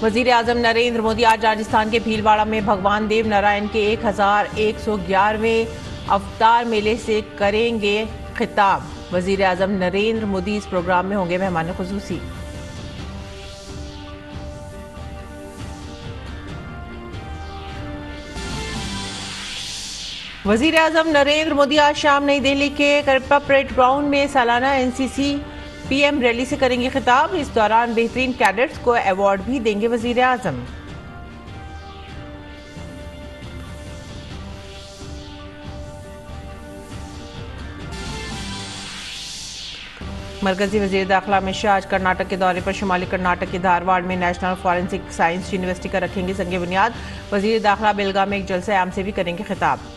वजीर आजम नरेंद्र मोदी आज राजस्थान के भीलवाड़ा में भगवान देव नारायण के 1111वें अवतार मेले से करेंगे खिताब। वजीर आजम नरेंद्र मोदी इस प्रोग्राम में होंगे मेहमान खुसूसी। वजीर आजम नरेंद्र मोदी आज शाम नई दिल्ली के करप्पा परेड ग्राउंड में सालाना एनसीसी पीएम रैली से करेंगे खिताब। इस दौरान बेहतरीन कैडेट्स को अवार्ड भी देंगे वजीर आजम। मरकजी वजीर दाखिला अमित शाह आज कर्नाटक के दौरे पर शुमाली कर्नाटक के धारवाड़ में नेशनल फॉरेंसिक साइंस यूनिवर्सिटी का रखेंगे संग बुनियाद। वजीर दाखिला बेलगाम में एक जलसा आम से भी करेंगे खिताब।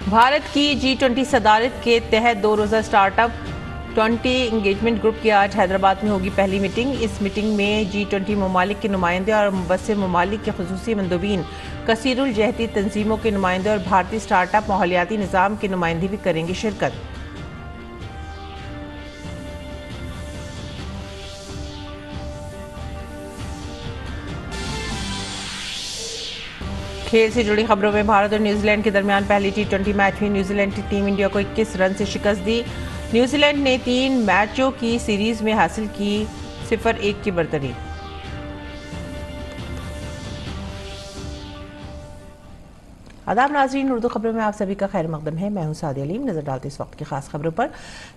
भारत की G20 सदारत के तहत 2 रोज़ा स्टार्टअप 20 इंगेजमेंट ग्रुप की आज हैदराबाद में होगी पहली मीटिंग। इस मीटिंग में G20 ममालिक के नुमाइंदे और मुबस्सिर ममालिक के खुसूसी मंदूबीन, कसीरुल जहती तंजीमों के नुमाइंदे और भारतीय स्टार्टअप माहौलियाती निज़ाम के नुमाइंदे भी करेंगे शिरकत। खेल से जुड़ी खबरों में भारत और न्यूजीलैंड के दरमियान पहली T20 मैच में न्यूजीलैंड की टीम इंडिया को 21 रन से शिकस्त दी। न्यूजीलैंड ने 3 मैचों की सीरीज में हासिल की 0-1 की बरतरी। आदाब नाज़रीन, उर्दू खबरों में आप सभी का खैर मकदम है। मैं हूं सादी अलीम। नजर डालते इस वक्त की खास खबरों पर।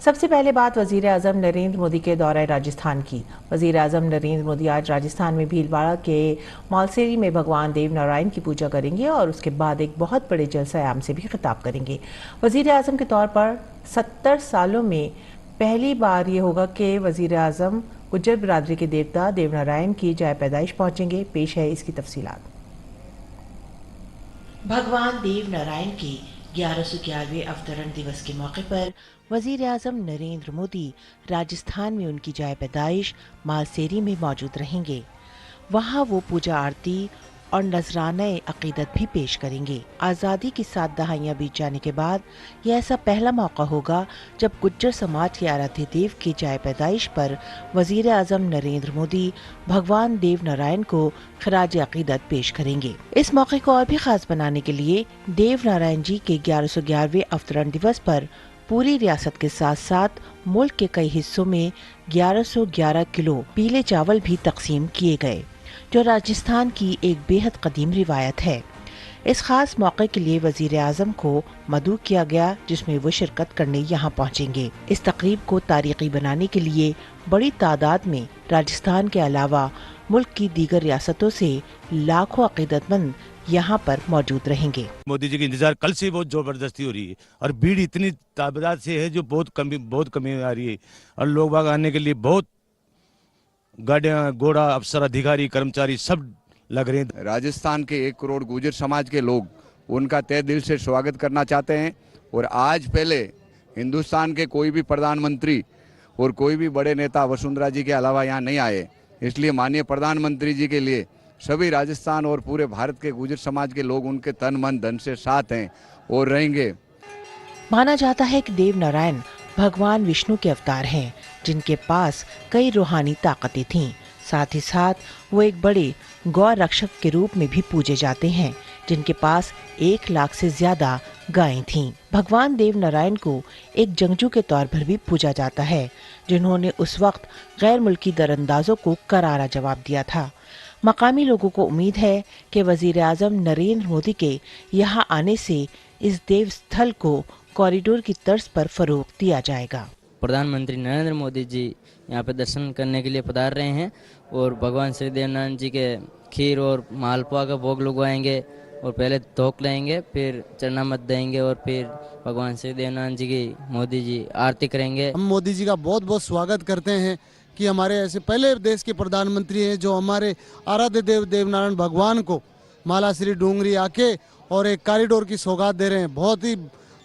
सबसे पहले बात वजीर आजम नरेंद्र मोदी के दौरे राजस्थान की। वजीर आजम नरेंद्र मोदी आज राजस्थान में भीलवाड़ा के मालसेरी में भगवान देव नारायण की पूजा करेंगे और उसके बाद एक बहुत बड़े जलसा आम से भी खिताब करेंगे। वजीर आजम के तौर पर 70 सालों में पहली बार ये होगा कि वजीर आजम गुज्जर बिरादरी के देवता देव नारायण की जाए पैदाइश पहुंचेंगे। पेश है इसकी तफसीलात। भगवान देव नारायण के 1111वें अवतरण दिवस के मौके पर वजीर आजम नरेंद्र मोदी राजस्थान में उनकी जाए पैदाइश मालसेरी में मौजूद रहेंगे। वहां वो पूजा आरती और नजराना अकीदत भी पेश करेंगे। आज़ादी की 7 दहाइयाँ बीत जाने के बाद यह ऐसा पहला मौका होगा जब गुज्जर समाज के आराध्य देव की जाए पैदाइश पर वजीर आजम नरेंद्र मोदी भगवान देव नारायण को खराज अकीदत पेश करेंगे। इस मौके को और भी खास बनाने के लिए देव नारायण जी के 1111वें अवतरण दिवस पर पूरी रियासत के साथ साथ मुल्क के कई हिस्सों में 1111 किलो पीले चावल भी तकसीम किए गए, जो राजस्थान की एक बेहद कदीम रिवायत है। इस खास मौके के लिए वजीर आजम को मदऊ किया गया, जिसमें वो शिरकत करने यहाँ पहुँचेंगे। इस तकरीब को तारीखी बनाने के लिए बड़ी तादाद में राजस्थान के अलावा मुल्क की दीगर रियासतों से लाखों अकीदतमंद यहाँ पर मौजूद रहेंगे। मोदी जी की इंतजार कल से बहुत जबरदस्ती हो रही है और भीड़ इतनी तादाद से है जो बहुत कमी आ रही है और लोग बाग आने के लिए बहुत गाड़ियां घोड़ा अफसर अधिकारी कर्मचारी सब लग रहे हैं। राजस्थान के 1 करोड़ गुर्जर समाज के लोग उनका तहे दिल से स्वागत करना चाहते हैं और आज पहले हिंदुस्तान के कोई भी प्रधानमंत्री और कोई भी बड़े नेता वसुंधरा जी के अलावा यहाँ नहीं आए। इसलिए माननीय प्रधानमंत्री जी के लिए सभी राजस्थान और पूरे भारत के गुर्जर समाज के लोग उनके तन मन धन से साथ हैं और रहेंगे। माना जाता है कि देव नारायण भगवान विष्णु के अवतार हैं, जिनके पास कई रूहानी ताकतें थीं। साथ ही साथ वो एक बड़े गौ रक्षक के रूप में भी पूजे जाते हैं, जिनके पास 1 लाख से ज्यादा गायें थीं। भगवान देव नारायण को एक जंगजू के तौर पर भी पूजा जाता है, जिन्होंने उस वक्त गैर मुल्की दरअंदाजों को करारा जवाब दिया था। मकामी लोगों को उम्मीद है कि वजीर आजम नरेंद्र मोदी के यहाँ आने से इस देव स्थल को कॉरिडोर की तर्ज पर फरोग दिया जाएगा। प्रधानमंत्री नरेंद्र मोदी जी यहाँ पे दर्शन करने के लिए पधार रहे हैं और भगवान श्री देव नारायण जी के खीर और मालपुआ का भोग लगवाएंगे और पहले धोख लेंगे, फिर चरणामत देंगे और फिर भगवान श्री देव नारायण जी की मोदी जी आरती करेंगे। हम मोदी जी का बहुत बहुत स्वागत करते हैं कि हमारे ऐसे पहले देश के प्रधानमंत्री हैं जो हमारे आराध्य देव देव नारायण भगवान को मालाश्री डूंगरी आके और एक कॉरिडोर की सौगात दे रहे हैं। बहुत ही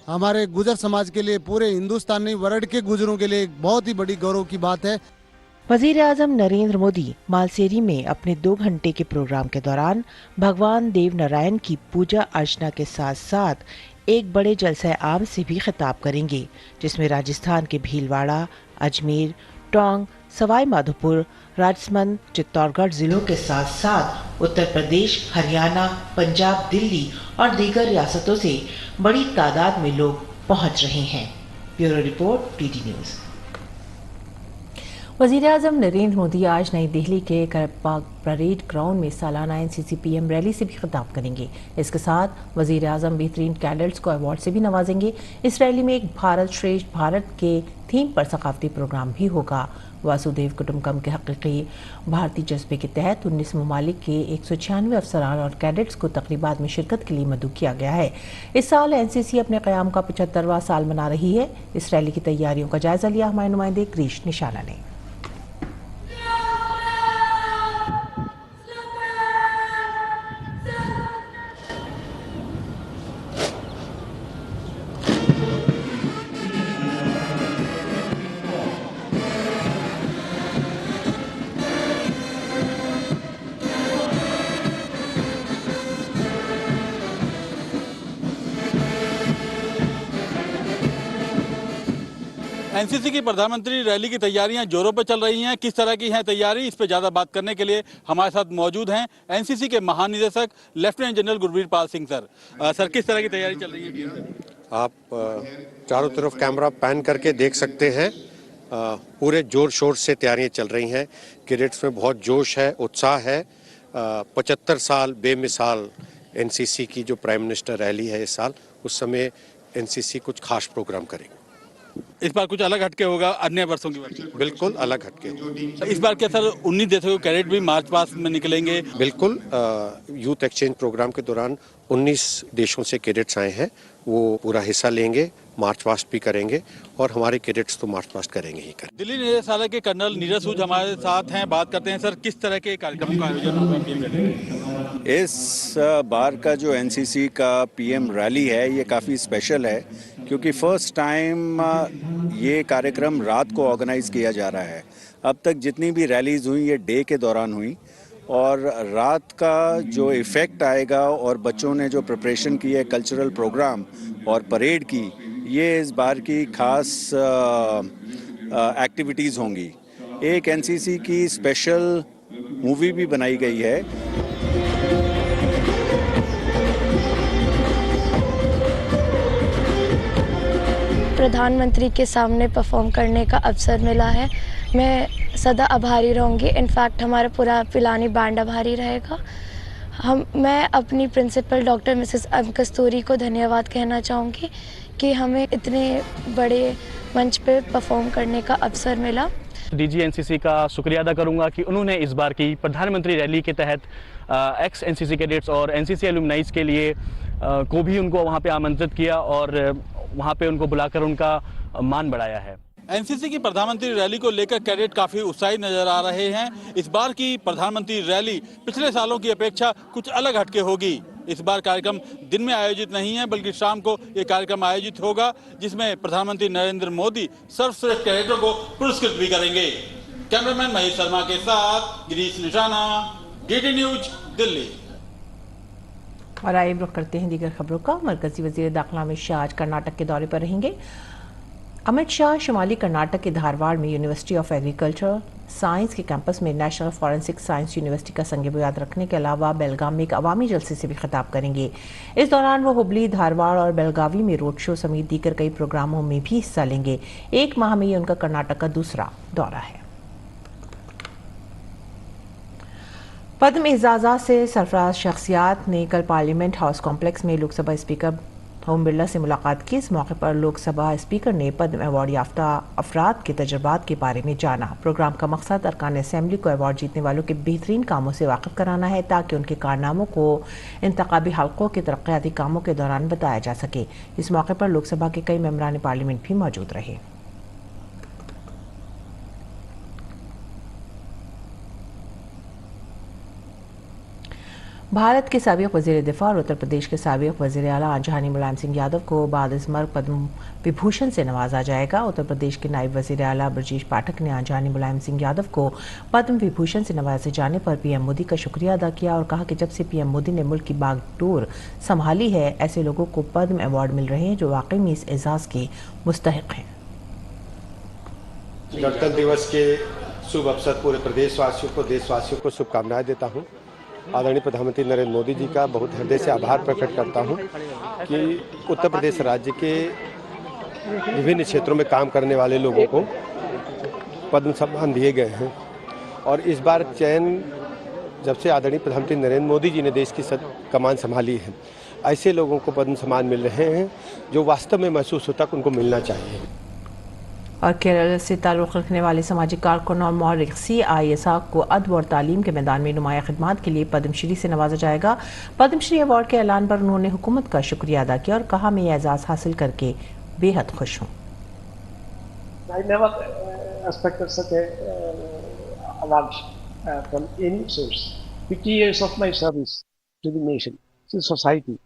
हमारे गुजर समाज के लिए, पूरे हिंदुस्तान नहीं वर्ल्ड के गुजरों के लिए एक बहुत ही बड़ी गौरव की बात है। वजीर आजम नरेंद्र मोदी मालसेरी में अपने 2 घंटे के प्रोग्राम के दौरान भगवान देव नारायण की पूजा अर्चना के साथ साथ एक बड़े जलसा आम से भी खिताब करेंगे, जिसमें राजस्थान के भीलवाड़ा, अजमेर, टोंक, सवाई माधोपुर, राजसमंद, चित्तौड़गढ़ जिलों के साथ साथ उत्तर प्रदेश, हरियाणा, पंजाब, दिल्ली और दीगर रियासतों से बड़ी तादाद में लोग पहुंच रहे हैं। Bureau report, TT news. वज़ीर-ए-आज़म नरेंद्र मोदी आज नई दिल्ली के करबाग परेड ग्राउंड में सालाना एनसीसी पीएम रैली से भी खिताब करेंगे। इसके साथ वज़ीर-ए-आज़म बेहतरीन कैडेट्स को अवार्ड से भी नवाजेंगे। इस रैली में एक भारत श्रेष्ठ भारत के थीम पर सकाफती प्रोग्राम भी होगा। वासुदेव कुटुंबकम के हकीकी भारतीय जज्बे के तहत 19 ममालिक के 196 अफसरान और कैडेट्स को तकरीबात में शिरकत के लिए मदऊ किया गया है। इस साल एनसीसी अपने क़याम का 75वां साल मना रही है। इस रैली की तैयारियों का जायजा लिया हमारे नुमाइंदे क्रिश निशाना ने। एनसीसी की प्रधानमंत्री रैली की तैयारियां जोरों पर चल रही हैं। किस तरह की हैं तैयारी, इस पे ज़्यादा बात करने के लिए हमारे साथ मौजूद हैं एनसीसी के महानिदेशक lieutenant general Gurvir Pal Singh sir. Sir, किस तरह की तैयारी चल रही है? आप चारों तरफ कैमरा पैन करके देख सकते हैं, पूरे जोर शोर से तैयारियां चल रही हैं। कैडेट्स में बहुत जोश है, उत्साह है। 75 साल बेमिसाल एनसीसी की जो प्राइम मिनिस्टर रैली है इस साल, उस समय एनसीसी कुछ खास प्रोग्राम करेंगे। इस बार कुछ अलग हटके होगा अन्य वर्षों की वजह से? बिल्कुल अलग हटके। इस बार क्या सर 19 देशों के कैडेट भी मार्च पास्ट में निकलेंगे? बिल्कुल, यूथ एक्सचेंज प्रोग्राम के दौरान 19 देशों से कैडेट्स आए हैं, वो पूरा हिस्सा लेंगे, मार्च पास्ट भी करेंगे और हमारे कैडेट्स तो मार्च पास्ट करेंगे ही करेंगे। दिल्ली निदेशालय के कर्नल नीरज सूद हमारे साथ हैं, बात करते हैं। सर, किस तरह के कार्यक्रम का आयोजन होगा? इस बार का जो एनसीसी का पीएम रैली है ये काफ़ी स्पेशल है, क्योंकि फर्स्ट टाइम ये कार्यक्रम रात को ऑर्गेनाइज किया जा रहा है। अब तक जितनी भी रैलीज हुई ये डे के दौरान हुई, और रात का जो इफ़ेक्ट आएगा और बच्चों ने जो प्रिपरेशन की है कल्चरल प्रोग्राम और परेड की, ये इस बार की खास एक्टिविटीज़ होंगी। एक एनसीसी की स्पेशल मूवी भी बनाई गई है। प्रधानमंत्री के सामने परफॉर्म करने का अवसर मिला है। मैं सदा आभारी रहूँगी। इनफैक्ट हमारा पूरा पिलानी बैंड आभारी रहेगा। मैं अपनी प्रिंसिपल डॉक्टर मिसेस कस्तूरी को धन्यवाद कहना चाहूँगी कि हमें इतने बड़े मंच पे परफॉर्म करने का अवसर मिला। डीजी एनसीसी का शुक्रिया अदा करूंगा कि उन्होंने इस बार की प्रधानमंत्री रैली के तहत एक्स एनसीसी कैडेट्स और एनसीसी एलुमनाइज के लिए को भी उनको वहां पे आमंत्रित किया और वहां पे उनको बुलाकर उनका मान बढ़ाया है। एनसीसी की प्रधानमंत्री रैली को लेकर कैडेट काफी उत्साहित नजर आ रहे हैं। इस बार की प्रधानमंत्री रैली पिछले सालों की अपेक्षा कुछ अलग हटके होगी। इस बार कार्यक्रम दिन में आयोजित नहीं है, बल्कि शाम को ये कार्यक्रम आयोजित होगा, जिसमें प्रधानमंत्री नरेंद्र मोदी सर्वश्रेष्ठ कैडेटों को पुरस्कृत भी करेंगे। कैमरामैन महेश शर्मा के साथ गिरीश निशाना, डीडी न्यूज, दिल्ली। और आइए रुख करते हैं दीगर खबरों का। मरकजी वजीर दाखिला अमित शाह आज कर्नाटक के दौरे पर रहेंगे। अमित शाह शुमाली कर्नाटक के धारवाड़ में यूनिवर्सिटी ऑफ एग्रीकल्चर साइंस के कैंपस में नेशनल फॉरेंसिक साइंस यूनिवर्सिटी का संग बुनियाद रखने के अलावा बेलगाम में एक अवामी जलसे से भी खिताब करेंगे। इस दौरान वो हुबली, धारवाड़ और बेलगावी में रोड शो समेत दीगर कई प्रोग्रामों में भी हिस्सा लेंगे। एक माह में ये उनका कर्नाटक का दूसरा दौरा है। पद्म एजाज़ात से सरफराज शख्सियात ने कल पार्लियामेंट हाउस कॉम्प्लेक्स में लोकसभा स्पीकर ओम बिरला से मुलाकात की। इस मौके पर लोकसभा स्पीकर ने पद्म अवार्ड याफ्ता अफराद के तजुर्बात के बारे में जाना। प्रोग्राम का मकसद अरकान असेंबली को अवार्ड जीतने वालों के बेहतरीन कामों से वाकिफ कराना है, ताकि उनके कारनामों को इंतखाबी हल्कों के तरक्याती कामों के दौरान बताया जा सके। इस मौके पर लोकसभा के कई मेंबरान पार्लियामेंट भी मौजूद रहे। भारत के साबिक वज़ीर दिफा और उत्तर प्रदेश के साबिक वज़ीर आला आंजहानी मुलायम सिंह यादव को बादइज़्मर्ग पद्म विभूषण से नवाजा जाएगा। उत्तर प्रदेश के नायब वज़ीर आला ब्रजेश पाठक ने आंजहानी मुलायम सिंह यादव को पद्म विभूषण से नवाजे जाने पर पीएम मोदी का शुक्रिया अदा किया और कहा कि जब से पीएम मोदी ने मुल्क की बागडोर संभाली है, ऐसे लोगों को पद्म अवार्ड मिल रहे हैं जो वाकई में इस एजाज़ के मुस्तहिक हैं। गणतंत्र दिवस के शुभ अवसर पूरे प्रदेशवासियों को, देशवासियों को शुभकामनाएं देता हूं। आदरणीय प्रधानमंत्री नरेंद्र मोदी जी का बहुत हृदय से आभार प्रकट करता हूं कि उत्तर प्रदेश राज्य के विभिन्न क्षेत्रों में काम करने वाले लोगों को पद्म सम्मान दिए गए हैं और इस बार चयन जब से आदरणीय प्रधानमंत्री नरेंद्र मोदी जी ने देश की कमान संभाली है, ऐसे लोगों को पद्म सम्मान मिल रहे हैं जो वास्तव में महसूस होता है उनको मिलना चाहिए। और केरल से ताल्लुक़ रखने वाले सामाजिक कारकुन और मौरिख CI इसाक को अदब और तालीम के मैदान में नुमाया खिदमात के लिए पद्मश्री से नवाजा जाएगा। पद्मश्री अवार्ड के ऐलान पर उन्होंने हुकूमत का शुक्रिया अदा किया और कहा, मैं ये एजाज़ हासिल करके बेहद खुश हूँ। I never expected such a award from any source. 50 years of my service to the nation, to the society,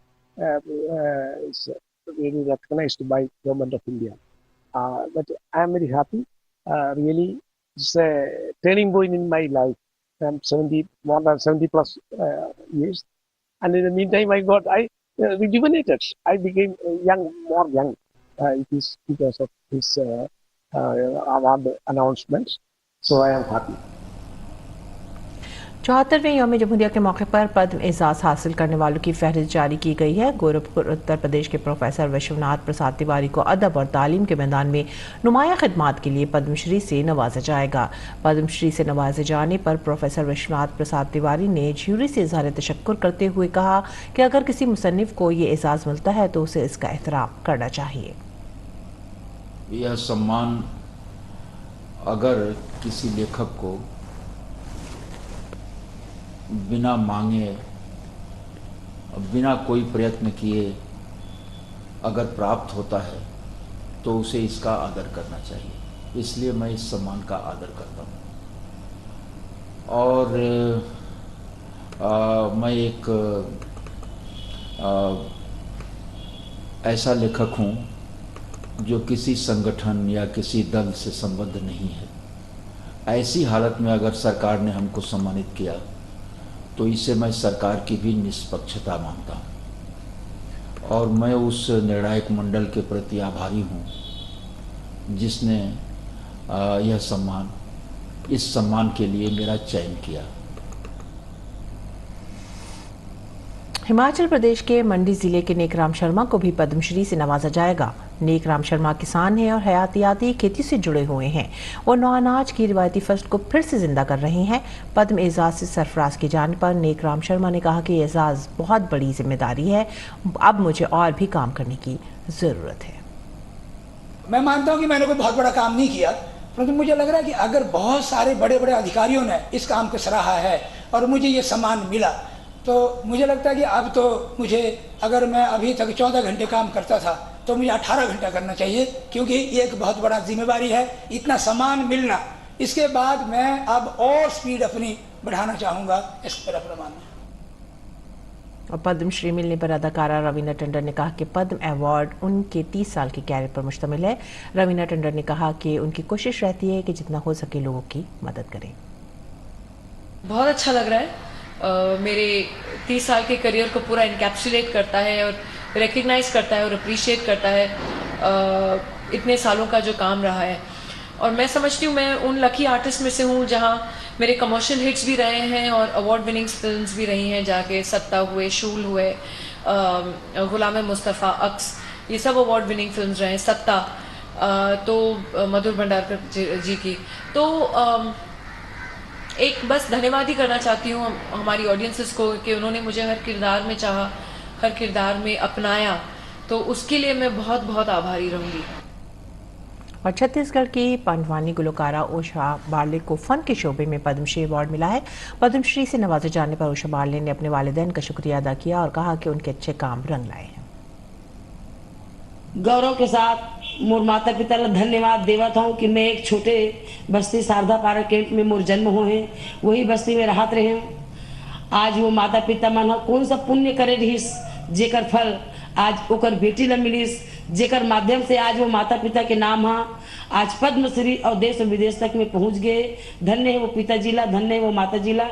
is really recognized by Government of India. But I am very happy. Really, it's a turning point in my life. I'm more than 70 plus years, and in the meantime, I rejuvenated. I became more young. It is because of this award announcement. So I am happy. 74वें यौम जमहूरिया के मौके पर पद्म एजाज़ हासिल करने वालों की फहरिस्त जारी की गई है। गोरखपुर उत्तर प्रदेश के प्रोफेसर विश्वनाथ प्रसाद तिवारी को अदब और तालीम के मैदान में नुमाया खिदमात के लिए पद्मश्री से नवाजा जाएगा। पद्मश्री से नवाजे जाने पर प्रोफेसर विश्वनाथ प्रसाद तिवारी ने ज्यूरी से इज़हार तशक्कुर करते हुए कहा कि अगर किसी मुसन्निफ को ये एजाज़ मिलता है तो उसे इसका एहतराम करना चाहिए। यह सम्मान अगर किसी लेखक को बिना मांगे, बिना कोई प्रयत्न किए अगर प्राप्त होता है तो उसे इसका आदर करना चाहिए। इसलिए मैं इस सम्मान का आदर करता हूँ। और मैं एक ऐसा लेखक हूँ जो किसी संगठन या किसी दल से संबद्ध नहीं है। ऐसी हालत में अगर सरकार ने हमको सम्मानित किया तो इसे मैं सरकार की भी निष्पक्षता मानता हूँ और मैं उस निर्णायक मंडल के प्रति आभारी हूँ जिसने इस सम्मान के लिए मेरा चयन किया। हिमाचल प्रदेश के मंडी जिले के नेकराम शर्मा को भी पद्मश्री से नवाजा जाएगा। नेकराम शर्मा किसान हैं और हयातियाती खेती से जुड़े हुए हैं। वो नौ अनाज की रिवायती फसल को फिर से जिंदा कर रहे हैं। पद्म एजाज से सरफराज किए जाने पर नेकराम शर्मा ने कहा कि एजाज बहुत बड़ी जिम्मेदारी है, अब मुझे और भी काम करने की ज़रूरत है। मैं मानता हूँ कि मैंने कोई बहुत बड़ा काम नहीं किया, परंतु मुझे लग रहा है कि अगर बहुत सारे बड़े बड़े अधिकारियों ने इस काम को सराहा है और मुझे ये सम्मान मिला तो मुझे लगता है कि अब तो मुझे, अगर मैं अभी तक 14 घंटे काम करता था तो मुझे 18 घंटा करना चाहिए, क्योंकि ये एक बहुत बड़ा जिम्मेवारी है। इतना सम्मान मिलना, इसके बाद मैं अब और स्पीड अपनी बढ़ाना चाहूँगा, इस मेरा प्रमाण है। और पद्मश्री मिलने पर अदाकारा रवीना टंडन ने कहा कि पद्म अवार्ड उनके 30 साल के कैरियर पर मुश्तमिल है। रवीना टंडन ने कहा कि उनकी कोशिश रहती है कि जितना हो सके लोगों की मदद करें। बहुत अच्छा लग रहा है, मेरे 30 साल के करियर को पूरा इनकैप्सुलेट करता है और रिकग्नाइज करता है और अप्रिशिएट करता है इतने सालों का जो काम रहा है। और मैं समझती हूँ मैं उन लकी आर्टिस्ट में से हूँ जहाँ मेरे कमर्शियल हिट्स भी रहे हैं और अवार्ड विनिंग फिल्म्स भी रही हैं, जाके सत्ता हुए, शूल हुए, गुलाम मुस्तफ़ा, अक्स, ये सब अवार्ड विनिंग फिल्म्स रहे हैं। सत्ता तो मधुर भंडारकर जी की। तो एक बस धन्यवाद ही करना चाहती हूँ हमारी ऑडियंसेस को कि उन्होंने मुझे हर किरदार में चाहा, हर किरदार में अपनाया, तो उसके लिए मैं बहुत बहुत आभारी रहूँगी। और छत्तीसगढ़ की पंडवानी गुलकारा उषा बार्ले को फन के शोबे में पद्मश्री अवार्ड मिला है। पद्मश्री से नवाजे जाने पर उषा बार्ले ने अपने वालिदैन का शुक्रिया अदा किया और कहा कि उनके अच्छे काम रंग लाए हैं। गौरव के साथ मोर माता पिता ला धन्यवाद देवत हूँ कि मैं एक छोटे बस्ती शारदा पारा कैंप में मोर जन्म हुए हैं, वही बस्ती में रहत रहे हूँ। आज वो माता पिता मन कौन सा पुण्य करे रहिस जेकर फल आज ओकर बेटी ला मिलिस, जेकर माध्यम से आज वो माता पिता के नाम आज पद्मश्री और देश और विदेश तक में पहुंच गए। धन्य है वो पिताजी ला, धन्य है वो माता जी ला।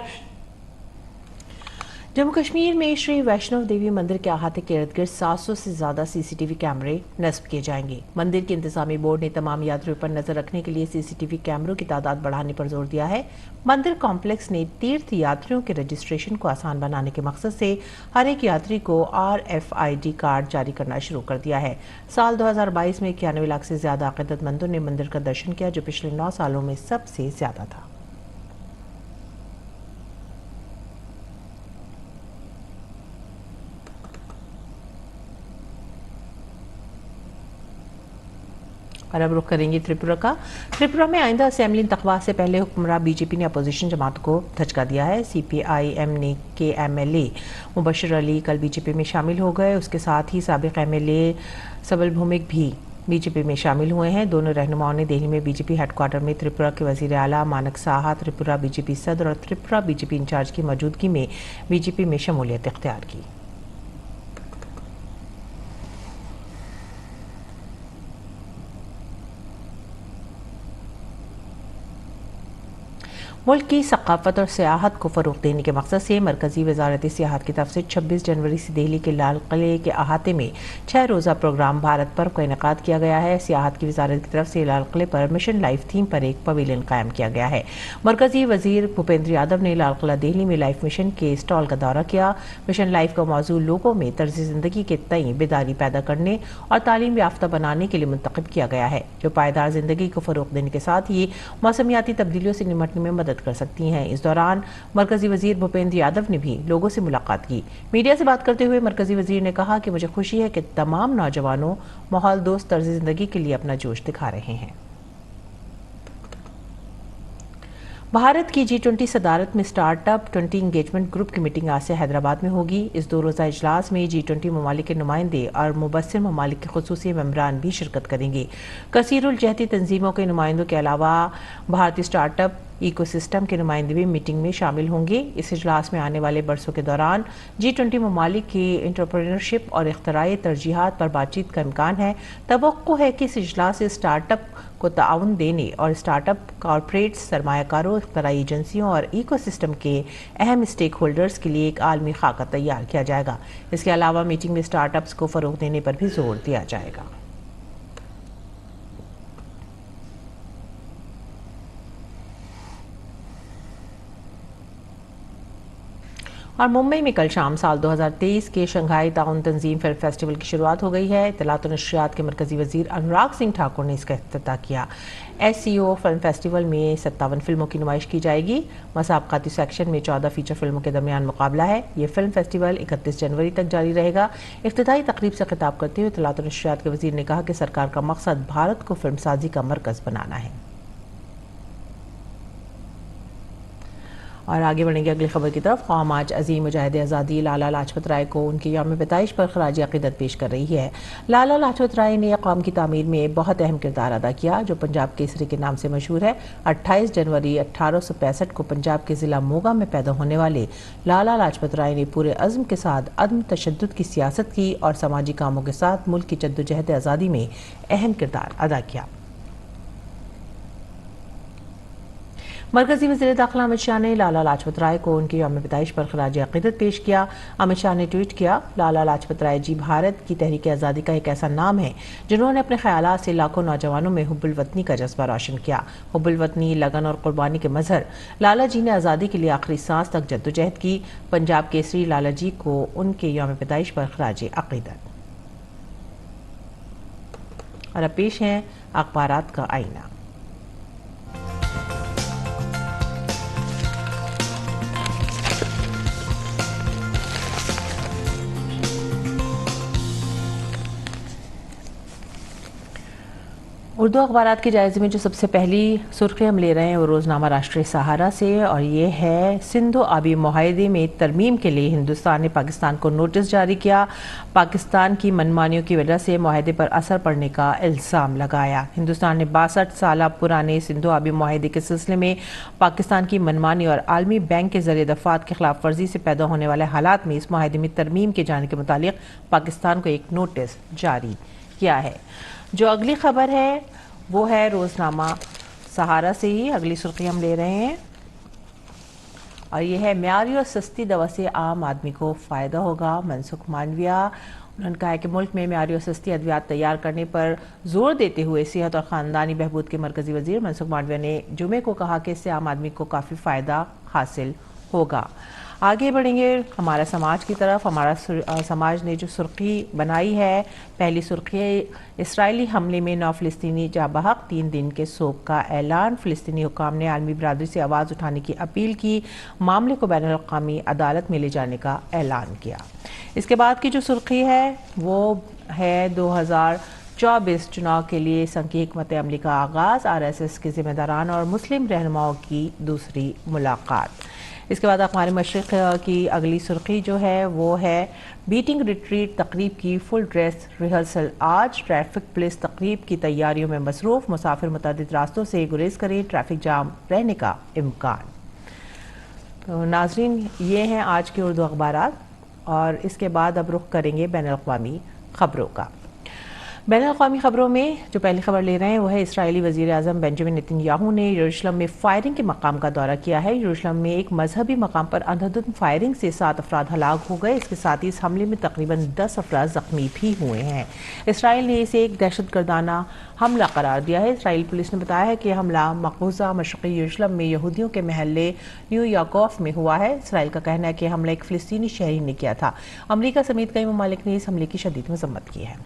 जम्मू कश्मीर में श्री वैष्णव देवी मंदिर के अहाते के इर्द गिर्द 700 से ज्यादा सीसीटीवी कैमरे नस्ब किए जाएंगे। मंदिर के इंतजामी बोर्ड ने तमाम यात्रियों पर नजर रखने के लिए सीसीटीवी कैमरों की तादाद बढ़ाने पर जोर दिया है। मंदिर कॉम्प्लेक्स ने तीर्थ यात्रियों के रजिस्ट्रेशन को आसान बनाने के मकसद से हर एक यात्री को RFID कार्ड जारी करना शुरू कर दिया है। साल 2022 में 91 लाख से ज्यादा अकीदतमंदों ने मंदिर का दर्शन किया, जो पिछले 9 सालों में सबसे ज्यादा था। और अब रुख करेंगे त्रिपुरा का। त्रिपुरा में आइंदा असेंबली इंतखाबात से पहले हुक्मरान बीजेपी ने अपोजिशन जमात को धचका दिया है। CPIM ने के MLA मुबशर अली कल बीजेपी में शामिल हो गए। उसके साथ ही साबिक MLA सबल भूमिक भी बीजेपी में शामिल हुए हैं। दोनों रहनुमाओं ने दिल्ली में बीजेपी हेडक्वार्टर में त्रिपुरा के वजीर आला मानक साहा, त्रिपुरा बीजेपी सदर और त्रिपुरा बीजेपी इंचार्ज की मौजूदगी में बीजेपी में शमूलियत इख्तियार की। मुल्क की सकाफत और सियाहत को फ़रोग़ देने के मकसद से मरकज़ी वज़ारत सियाहत की तरफ से 26 जनवरी से दिल्ली के लाल किले के अहाते में 6 रोज़ा प्रोग्राम भारत पर्व का इनेकाद किया गया है। सियाहत की वज़ारत की तरफ से लाल किले पर मिशन लाइफ थीम पर एक पवेलियन कायम किया गया है। मरकज़ी वज़ीर भूपेंद्र यादव ने लाल किला दिल्ली में लाइफ मिशन के स्टॉल का दौरा किया। मिशन लाइफ का मौजू लोगों में तर्ज़ ज़िंदगी के तई बेदारी पैदा करने और तालीम याफ्ता बनाने के लिए मुंतखब किया गया है, जो पायदार ज़िंदगी को फ़रोग़ देने के साथ ही मौसमियाती तब्दीलियों से निपटने में मदद कर सकती हैं। इस दौरान मरकजी वजीर भूपेंद्र यादव ने भी लोगों से मुलाकात की। मीडिया से बात करते हुए मरकजी वजीर ने कहा कि मुझे खुशी है कि तमाम नौजवानों माहौल दोस्त तर्ज जिंदगी के लिए अपना जोश दिखा रहे हैं। भारत की G20 सदारत में स्टार्टअप 20 इंगेजमेंट ग्रुप की मीटिंग आज से हैदराबाद में होगी। इस 2 रोज़ा इजलास में G20 ममालिक के नुमाइंदे और मुबस्सिर ममालिक के खुसूसी मेंबरान भी शिरकत करेंगे। कसीरुल जहती तंजीमों के नुमाइंदों के अलावा भारतीय स्टार्टअप इकोसिस्टम के नुमाइंदे भी मीटिंग में शामिल होंगे। इस इजलास में आने वाले बरसों के दौरान G20 ममालिक की एंटरप्रेन्योरशिप और इख्तराई तरजीहात पर बातचीत का इम्कान है। तवक्को है कि इस इजलास से स्टार्टअप को ताउन देने और स्टार्टअप कॉरपोरेट्स, सरमायाकारों, इख्तराई एजेंसियों और इकोसिस्टम के अहम स्टेक होल्डर्स के लिए एक आलमी खाका तैयार किया जाएगा। इसके अलावा मीटिंग में स्टार्टअप्स को फ़रोग़ देने पर भी जोर दिया जाएगा। और मुंबई में कल शाम साल 2023 के शंघाई ताउन तंजीम फिल्म फेस्टिवल की शुरुआत हो गई है। इत्तलात और नशरियात के मरकजी वजीर अनुराग सिंह ठाकुर ने इसका इफ्तिताह किया। SCO फिल्म फेस्टिवल में 57 फिल्मों की नुमाइश की जाएगी। मसाबकाती सेक्शन में 14 फीचर फिल्मों के दरमियान मुकाबला है। ये फिल्म फेस्टिवल 31 जनवरी तक जारी रहेगा। इफ्तिताही तकरीब से खिताब करते हुए इत्तलात और नशरियात के वजीर ने कहा कि सरकार का मकसद भारत को फिल्म साजी का मरकज बनाना है। और आगे बढ़ेंगे अगली खबर की तरफ। कौम आज अजीम मुजाहिद आज़ादी लाला लाजपत राय को उनके यौम पैदाइश पर खराज अक़ीदत पेश कर रही है। लाला लाजपत राय ने कौम की तामीर में बहुत अहम किरदार अदा किया, जो पंजाब केसरी के नाम से मशहूर है। 28 जनवरी 1865 को पंजाब के ज़िला मोगा में पैदा होने वाले लाला लाजपत राय ने पूरे अज़्म के साथ अदम तशद्दुद की सियासत की और समाजी कामों के साथ मुल्क की जद्दोजहद आज़ादी में अहम किरदार अदा किया। मरकजी वज़ीर दाखिला अमित शाह ने लाला लाजपत राय को उनके यौम पैदाइश पर खराज अक़ीदत पेश किया। अमित शाह ने ट्वीट किया, लाला लाजपत राय जी भारत की तहरीक आज़ादी का एक ऐसा नाम है जिन्होंने अपने ख्यालात से लाखों नौजवानों में हुब्बुल वतनी का जज्बा रोशन किया। हुब्बुल वतनी, लगन और कुर्बानी के मजहर लाला जी ने आज़ादी के लिए आखिरी सांस तक जद्दोजहद की। पंजाब केसरी लाला जी को उनके यौम पैदाइश पर खराज अक़ीदत। और अब पेश है अखबारात का आईना। उर्दू अखबारात के जायजे में जो सबसे पहली सुर्खी हम ले रहे हैं वो रोज़नामा राष्ट्रीय सहारा से, और ये है सिंधु आबी मुआहदे में तरमीम के लिए हिंदुस्तान ने पाकिस्तान को नोटिस जारी किया। पाकिस्तान की मनमानियों की वजह से मुआहदे पर असर पड़ने का इल्ज़ाम लगाया। हिंदुस्तान ने 62 साल पुराने सिंधु आबी मुआहदे के सिलसिले में पाकिस्तान की मनमानी और आलमी बैंक के जरिए दफात की खिलाफ वर्जी से पैदा होने वाले हालात में इस मुआहदे में तरमीम के जाने के मुतालिक पाकिस्तान को एक नोटिस जारी किया है। जो अगली खबर है वो है रोज़नामा सहारा से ही अगली सुर्खी हम ले रहे हैं, और ये है म्यारी और सस्ती दवा से आम आदमी को फ़ायदा होगा। मनसुख मांडविया, उन्होंने कहा है कि मुल्क में म्यारी और सस्ती अद्वियात तैयार करने पर जोर देते हुए सेहत और ख़ानदानी बहबूद के मरकज़ी वज़ीर मनसुख मांडविया ने जुमे को कहा कि इससे आम आदमी को काफ़ी फ़ायदा हासिल होगा। आगे बढ़ेंगे हमारा समाज की तरफ। हमारा समाज ने जो सुर्खी बनाई है, पहली सुर्खी है इसराइली हमले में 9 फ़िलिस्तीनी जाँ बहक, 3 दिन के सोग का ऐलान। फ़िलिस्तीनी हुक्काम ने आलमी बरादरी से आवाज़ उठाने की अपील की, मामले को बैनुल अक़वामी अदालत में ले जाने का ऐलान किया। इसके बाद की जो सुर्खी है वो है 2024 चुनाव के लिए संघ की हिकमत अमली का आगाज़, RSS के ज़िम्मेदारान और मुस्लिम रहनुमाओं की दूसरी मुलाकात। इसके बाद हमारे मशरिक़ की अगली सुर्खी जो है वो है बीटिंग रिट्रीट तकरीब की फुल ड्रेस रिहर्सल आज। ट्रैफिक पुलिस तकरीब की तैयारियों में मसरूफ़, मुसाफिर मुतअद्दिद रास्तों से गुरेज करें, ट्रैफिक जाम रहने का इम्कान। तो नाज़रीन, ये हैं आज के उर्दू अखबारात, और इसके बाद अब रुख करेंगे बैनुल अक़वामी ख़बरों का। बैनुल अक़वामी ख़बरों में जो पहली खबर ले रहे हैं वो है इसराइली वज़ीर आज़म बेंजामिन नेतन्याहू ने यरूशलेम में फायरिंग के मकाम का दौरा किया है। यरूशलेम में एक मजहबी मकाम पर अंधाधुंध फायरिंग से 7 अफराद हलाक हो गए। इसके साथ ही इस हमले में तकरीबन 10 अफराद ज़ख्मी भी हुए हैं। इसराइल ने इसे एक दहशतगर्दाना हमला करार दिया है। इसराइल पुलिस ने बताया है कि हमला मक़बूज़ा मशरक़ी यरूशलेम में यहूदियों के महल्ले न्यू याकूफ में हुआ है। इसराइल का कहना है कि हमला एक फ़िलिस्तीनी शहरी ने किया था। अमरीका समेत कई ममालिक ने इस हमले की शदीद मज़म्मत की है।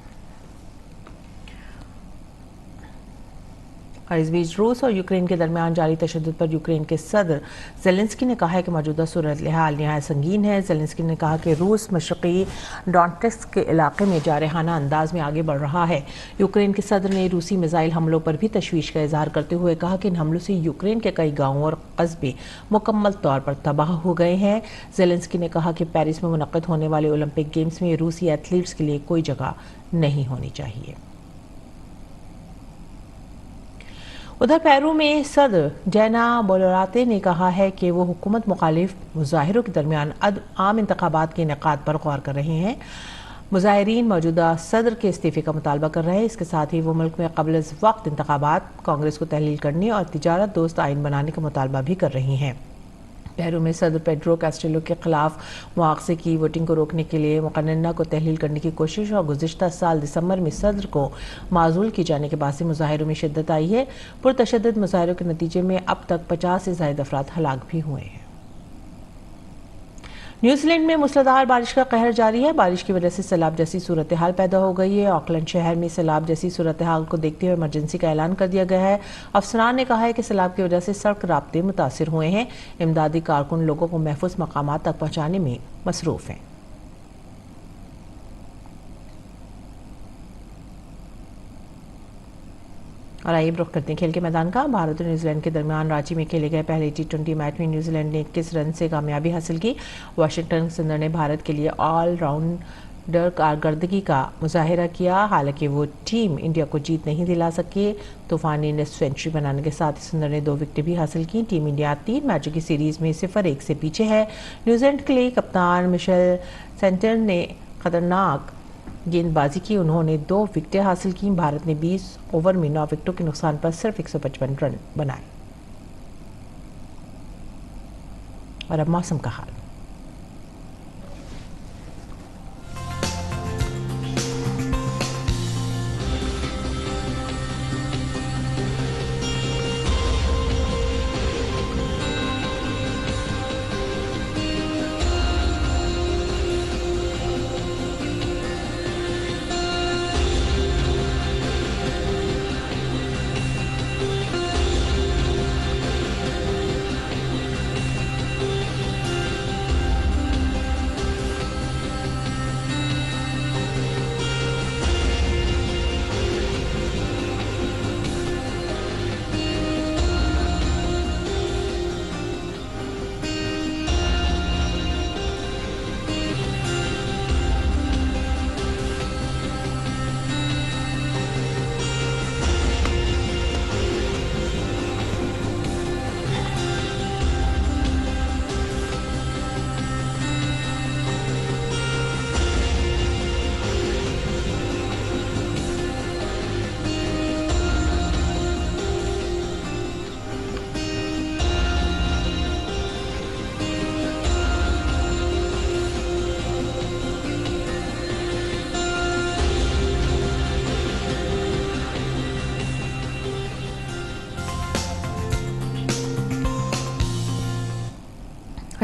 और इस बीच रूस और यूक्रेन के दरमियान जारी तशद्दुद पर यूक्रेन के सदर ज़ेलेंस्की ने कहा है कि मौजूदा सूरत हाल नहायत संगीन है। ज़ेलेंस्की ने कहा कि रूस मशरक़ी डोनेट्स्क के इलाके में जारहाना अंदाज में आगे बढ़ रहा है। यूक्रेन के सदर ने रूसी मिसाइल हमलों पर भी तशवीश का इजहार करते हुए कहा कि इन हमलों से यूक्रेन के कई गाँव और कस्बे मुकम्मल तौर पर तबाह हो गए हैं। ज़ेलेंस्की ने कहा कि पेरिस में मुनक़्क़िद होने वाले ओलंपिक गेम्स में रूसी एथलीट्स के लिए कोई जगह नहीं होनी चाहिए। उधर पेरू में सदर जैना बोलोराते ने कहा है कि वो हुकूमत मुखालिफ मुजाहिरों के दरमियान आम इंतखाबात के इनेकाद पर गौर कर रहे हैं। मुजाहिरीन मौजूदा सदर के इस्तीफे का मुतालबा कर रहे हैं। इसके साथ ही वो मुल्क में क़ब्ल वक्त इंतखाबात, कांग्रेस को तहलील करने और तिजारत दोस्त आइन बनाने का मुतालबा भी कर रही हैं। पेरू में सदर पेड्रो कैस्टेलो के खिलाफ मुआवजे की वोटिंग को रोकने के लिए मुक़न्नना को तहलील करने की कोशिश और गुज़िश्ता साल दिसंबर में सदर को माज़ूल किए जाने के बाद से मुजाहिरों में शिद्दत आई है। पुरतशद्दुद मुजाहिरों के नतीजे में अब तक 50 से ज़ायद अफराद हलाक भी हुए हैं। न्यूजीलैंड में मूसलाधार बारिश का कहर जारी है। बारिश की वजह से सैलाब जैसी सूरत हाल पैदा हो गई है। ऑकलैंड शहर में सैलाब जैसी सूरत हाल को देखते हुए इमरजेंसी का ऐलान कर दिया गया है। अफसरान ने कहा है कि सैलाब की वजह से सड़क राब्ते मुतासिर हुए हैं। इमदादी कारकुन लोगों को महफूज मकामात तक पहुँचाने में मसरूफ़ हैं। और आइए रुख करते हैं खेल के मैदान का। भारत और न्यूजीलैंड के दरमियान रांची में खेले गए पहले T20 मैच में न्यूजीलैंड ने 21 रन से कामयाबी हासिल की। वाशिंगटन सुंदर ने भारत के लिए ऑलराउंडर कारकर्दगी का मुजाहिरा किया। हालांकि वो टीम इंडिया को जीत नहीं दिला सके। तूफानी ने सेंचुरी बनाने के साथ ही सुंदर ने 2 विकेटें भी हासिल की। टीम इंडिया 3 मैचों की सीरीज में 0-1 से पीछे है। न्यूजीलैंड के लिए कप्तान मिशेल सेंटर ने खतरनाक गेंदबाजी की। उन्होंने 2 विकेटें हासिल की। भारत ने 20 ओवर में 9 विकेटों के नुकसान पर सिर्फ 155 रन बनाए। और अब मौसम का हाल।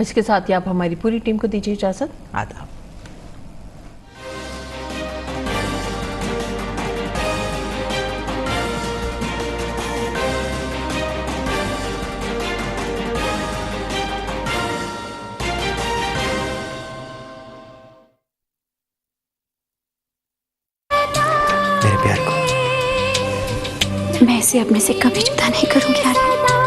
इसके साथ ही आप हमारी पूरी टीम को दीजिए इजाजत। आदाब। मैं इसे अपने से कभी जुदा नहीं करूंगी आर्यन।